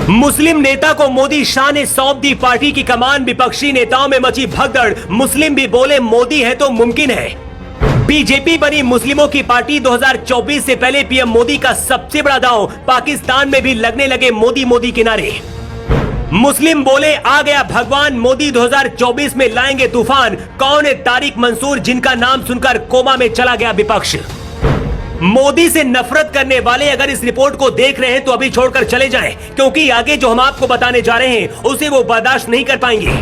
मुस्लिम नेता को मोदी शाह ने सौंप दी पार्टी की कमान। विपक्षी नेताओं में मची भगदड़। मुस्लिम भी बोले मोदी है तो मुमकिन है। बीजेपी बनी मुस्लिमों की पार्टी। 2024 से पहले पीएम मोदी का सबसे बड़ा दांव। पाकिस्तान में भी लगने लगे मोदी मोदी के नारे। मुस्लिम बोले आ गया भगवान, मोदी 2024 में लाएंगे तूफान। कौन है तारिक मंसूर, जिनका नाम सुनकर कोमा में चला गया विपक्ष। मोदी से नफरत करने वाले अगर इस रिपोर्ट को देख रहे हैं तो अभी छोड़कर चले जाएं, क्योंकि आगे जो हम आपको बताने जा रहे हैं उसे वो बर्दाश्त नहीं कर पाएंगे।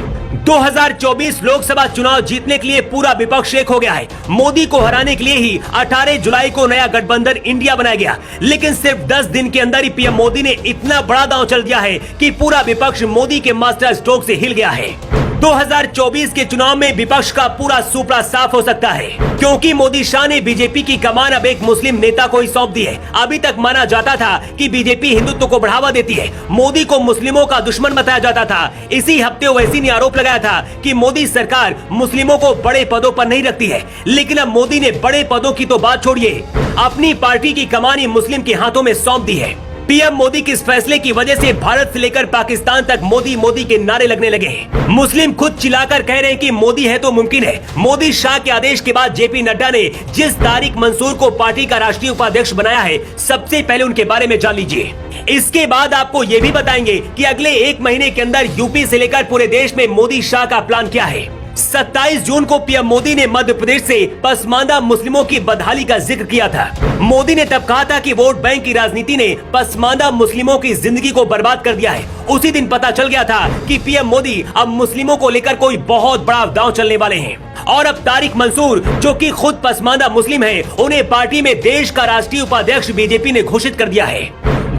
2024 लोकसभा चुनाव जीतने के लिए पूरा विपक्ष एक हो गया है। मोदी को हराने के लिए ही 18 जुलाई को नया गठबंधन इंडिया बनाया गया, लेकिन सिर्फ 10 दिन के अंदर ही पीएम मोदी ने इतना बड़ा दांव चल दिया है कि पूरा विपक्ष मोदी के मास्टर स्ट्रोक से हिल गया है। 2024 के चुनाव में विपक्ष का पूरा सुपड़ा साफ हो सकता है, क्योंकि मोदी शाह ने बीजेपी की कमान अब एक मुस्लिम नेता को ही सौंप दी है। अभी तक माना जाता था कि बीजेपी हिंदुत्व को बढ़ावा देती है, मोदी को मुस्लिमों का दुश्मन बताया जाता था। इसी हफ्ते ओवैसी ने आरोप लगाया था कि मोदी सरकार मुस्लिमों को बड़े पदों पर नहीं रखती है, लेकिन अब मोदी ने बड़े पदों की तो बात छोड़िए, अपनी पार्टी की कमान ही मुस्लिम के हाथों में सौंप दी है। पीएम मोदी के इस फैसले की वजह से भारत से लेकर पाकिस्तान तक मोदी मोदी के नारे लगने लगे। मुस्लिम खुद चिल्लाकर कह रहे हैं कि मोदी है तो मुमकिन है। मोदी शाह के आदेश के बाद जेपी नड्डा ने जिस तारिक मंसूर को पार्टी का राष्ट्रीय उपाध्यक्ष बनाया है, सबसे पहले उनके बारे में जान लीजिए। इसके बाद आपको ये भी बताएंगे कि अगले 1 महीने के अंदर यूपी से लेकर पूरे देश में मोदी शाह का प्लान क्या है। 27 जून को पीएम मोदी ने मध्य प्रदेश से पसमानदा मुस्लिमों की बदहाली का जिक्र किया था। मोदी ने तब कहा था कि वोट बैंक की राजनीति ने पसमानदा मुस्लिमों की जिंदगी को बर्बाद कर दिया है। उसी दिन पता चल गया था कि पीएम मोदी अब मुस्लिमों को लेकर कोई बहुत बड़ा दांव चलने वाले हैं। और अब तारिक मंसूर, जो कि खुद पसमानदा मुस्लिम है, उन्हें पार्टी में देश का राष्ट्रीय उपाध्यक्ष बीजेपी ने घोषित कर दिया है।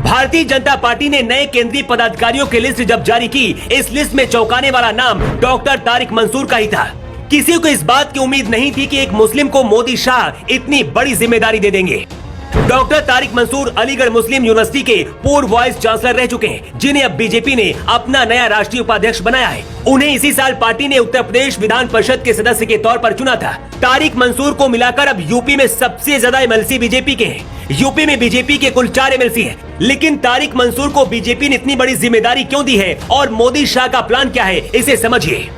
भारतीय जनता पार्टी ने नए केंद्रीय पदाधिकारियों की लिस्ट जब जारी की, इस लिस्ट में चौंकाने वाला नाम डॉक्टर तारिक मंसूर का ही था। किसी को इस बात की उम्मीद नहीं थी कि एक मुस्लिम को मोदी शाह इतनी बड़ी जिम्मेदारी दे देंगे। डॉक्टर तारिक मंसूर अलीगढ़ मुस्लिम यूनिवर्सिटी के पूर्व वाइस चांसलर रह चुके हैं, जिन्हें अब बीजेपी ने अपना नया राष्ट्रीय उपाध्यक्ष बनाया है। उन्हें इसी साल पार्टी ने उत्तर प्रदेश विधान परिषद के सदस्य के तौर पर चुना था। तारिक मंसूर को मिलाकर अब यूपी में सबसे ज्यादा एमएलसी बीजेपी के हैं। यूपी में बीजेपी के कुल 4 एमएलसी हैं, लेकिन तारिक मंसूर को बीजेपी ने इतनी बड़ी जिम्मेदारी क्यों दी है और मोदी शाह का प्लान क्या है, इसे समझिए।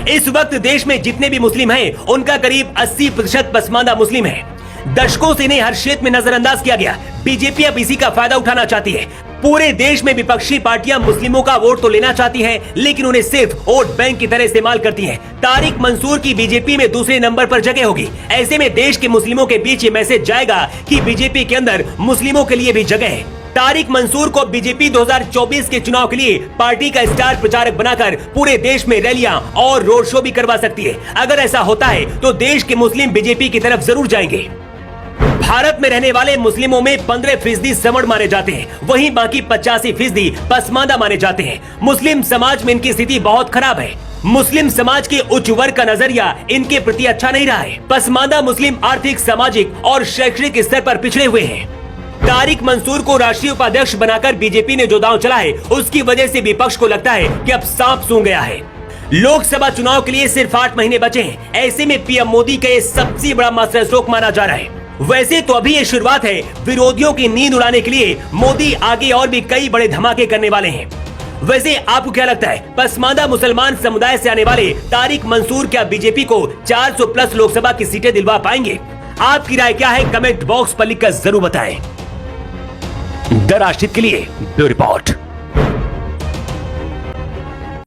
इस वक्त देश में जितने भी मुस्लिम हैं, उनका करीब 80% पसमानदा मुस्लिम है। दशकों से इन्हें हर क्षेत्र में नजरअंदाज किया गया। बीजेपी अब इसी का फायदा उठाना चाहती है। पूरे देश में विपक्षी पार्टियां मुस्लिमों का वोट तो लेना चाहती हैं, लेकिन उन्हें सिर्फ वोट बैंक की तरह इस्तेमाल करती हैं। तारिक मंसूर की बीजेपी में दूसरे नंबर पर जगह होगी। ऐसे में देश के मुस्लिमों के बीच ये मैसेज जाएगा कि बीजेपी के अंदर मुस्लिमों के लिए भी जगह है। तारिक मंसूर को बीजेपी 2024 के चुनाव के लिए पार्टी का स्टार प्रचारक बनाकर पूरे देश में रैलियां और रोड शो भी करवा सकती है। अगर ऐसा होता है तो देश के मुस्लिम बीजेपी की तरफ जरूर जाएंगे। भारत में रहने वाले मुस्लिमों में 15% सवर्ण माने जाते हैं, वहीं बाकी 85% पसमानदा माने जाते हैं। मुस्लिम समाज में इनकी स्थिति बहुत खराब है। मुस्लिम समाज के उच्च वर्ग का नजरिया इनके प्रति अच्छा नहीं रहा है। पसमानदा मुस्लिम आर्थिक, सामाजिक और शैक्षणिक स्तर पर पिछड़े हुए हैं। तारिक मंसूर को राष्ट्रीय उपाध्यक्ष बनाकर बीजेपी ने जो दांव चला है, उसकी वजह से विपक्ष को लगता है कि अब सांप सूंघ गया है। लोकसभा चुनाव के लिए सिर्फ 8 महीने बचे हैं। ऐसे में पीएम मोदी का ये सबसे बड़ा मास्टर स्ट्रोक माना जा रहा है। वैसे तो अभी ये शुरुआत है। विरोधियों की नींद उड़ाने के लिए मोदी आगे और भी कई बड़े धमाके करने वाले हैं। वैसे आपको क्या लगता है, पसमानदा मुसलमान समुदाय से आने वाले तारिक मंसूर क्या बीजेपी को 400+ लोकसभा की सीटें दिलवा पाएंगे? आपकी राय क्या है, कमेंट बॉक्स पर लिखकर जरूर बताएं। द राष्ट्रहित के लिए ब्यूरो रिपोर्ट।